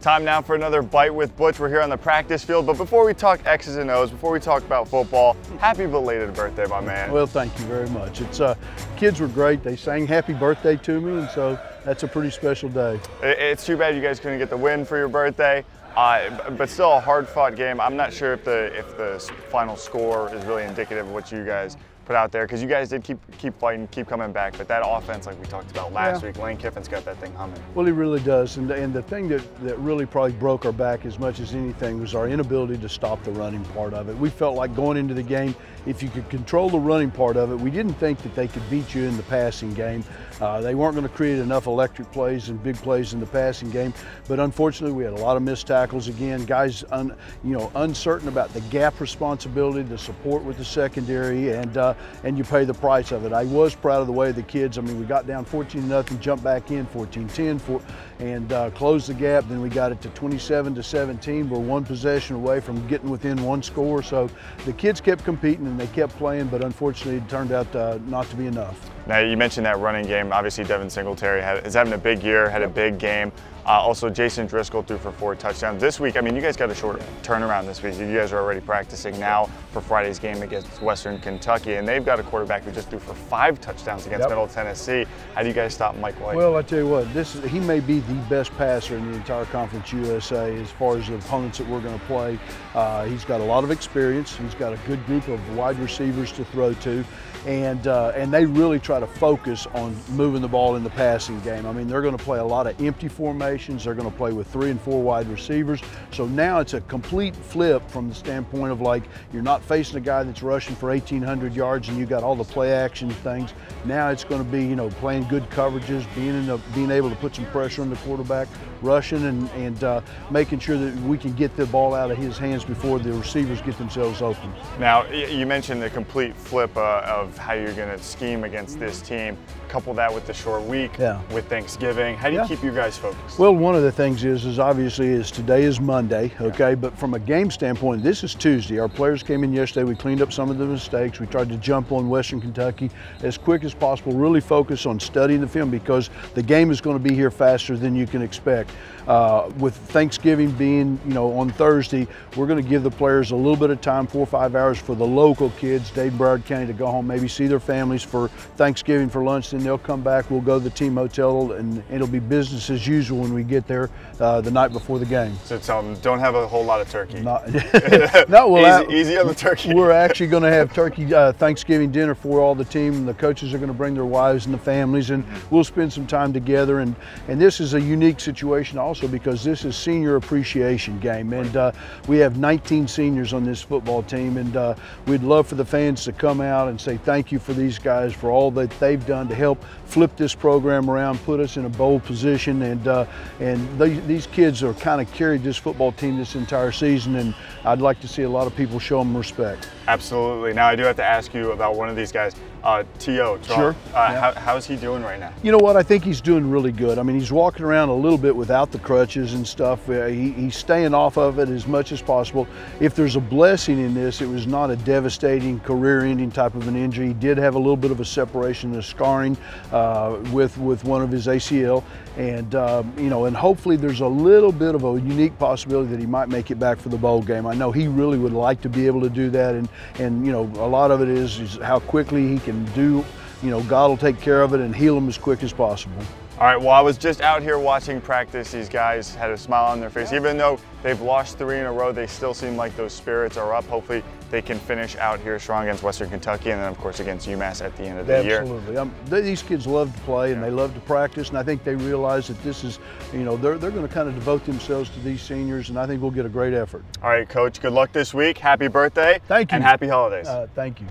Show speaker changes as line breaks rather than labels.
Time now for another Bite with Butch. We're here on the practice field, but before we talk X's and O's, before we talk about football, happy belated birthday, my man.
Well, thank you very much. Kids were great. They sang happy birthday to me, and so that's a pretty special day.
It's too bad you guys couldn't get the win for your birthday, but still a hard-fought game. I'm not sure if the final score is really indicative of what you guys put out there, because you guys did keep fighting, keep coming back, but that offense, like we talked about last week, Lane Kiffin's got that thing humming.
Well, he really does, and the thing that really probably broke our back as much as anything was our inability to stop the running part of it. We felt like going into the game, if you could control the running part of it, we didn't think that they could beat you in the passing game. They weren't going to create enough electric plays and big plays in the passing game, but unfortunately we had a lot of missed tackles again. Guys, uncertain about the gap responsibility, the support with the secondary, and you pay the price of it. I was proud of the way the kids, I mean, we got down 14-0, jumped back in 14-10, and closed the gap. Then we got it to 27-17. We're one possession away from getting within one score. So the kids kept competing and they kept playing, but unfortunately it turned out not to be enough.
Now, you mentioned that running game. Obviously, Devin Singletary is having a big year, had a big game. Also, Jason Driscoll threw for 4 touchdowns. This week, I mean, you guys got a short turnaround this week. You guys are already practicing now for Friday's game against Western Kentucky, and they've got a quarterback who just threw for 5 touchdowns against Middle Tennessee. How do you guys stop Mike White?
Well, I tell you what, he may be the best passer in the entire Conference USA as far as the opponents that we're going to play. He's got a lot of experience. He's got a good group of wide receivers to throw to, and they really try to focus on moving the ball in the passing game. I mean, they're going to play a lot of empty formations. They're going to play with 3 and 4 wide receivers. So now it's a complete flip from the standpoint of, like, you're not facing a guy that's rushing for 1,800 yards and you got all the play action things. Now it's going to be, playing good coverages, being able to put some pressure on the quarterback, rushing and making sure that we can get the ball out of his hands before the receivers get themselves open.
Now, you mentioned the complete flip of how you're going to scheme against this team. Couple that with the short week, with Thanksgiving. How do you keep you guys focused?
Well, one of the things is obviously today is Monday, okay? But from a game standpoint, this is Tuesday. Our players came in yesterday. We cleaned up some of the mistakes. We tried to jump on Western Kentucky as quick as possible, really focus on studying the film because the game is going to be here faster than you can expect. With Thanksgiving being, on Thursday, we're going to give the players a little bit of time, 4 or 5 hours for the local kids, Dade Broward County, to go home, maybe see their families for Thanksgiving for lunch. Then they'll come back. We'll go to the team hotel, and it'll be business as usual when we get there the night before the game.
So tell them, don't have a whole lot of turkey.
No,
easy on the turkey.
We're actually going to have turkey Thanksgiving dinner for all the team, and the coaches are going to bring their wives and the families, and we'll spend some time together. And this is a unique situation also because this is senior appreciation game, and we have 19 seniors on this football team, and we'd love for the fans to come out and say thank you for these guys for all that they've done to help flip this program around, put us in a bold position, and these kids are kind of carried this football team this entire season, and I'd like to see a lot of people show them respect.
Absolutely. Now I do have to ask you about one of these guys, T.O.
Sure.
How's he doing right now?
You know what? I think he's doing really good. I mean, he's walking around a little bit without the crutches and stuff. He's staying off of it as much as possible. If there's a blessing in this, it was not a devastating, career-ending type of an injury. He did have a little bit of a separation, a scarring with one of his ACL, and and hopefully there's a little bit of a unique possibility that he might make it back for the bowl game. I know he really would like to be able to do that, and a lot of it is how quickly he can do. God will take care of it and heal him as quick as possible.
All right, well, I was just out here watching practice. These guys had a smile on their face. Even though they've lost 3 in a row, they still seem like those spirits are up. Hopefully they can finish out here strong against Western Kentucky and then, of course, against UMass at the end of the year.
Absolutely. These kids love to play and they love to practice, and I think they realize that this is, they're going to kind of devote themselves to these seniors, and I think we'll get a great effort.
All right, Coach, good luck this week. Happy birthday.
Thank you.
And happy holidays.
Thank you.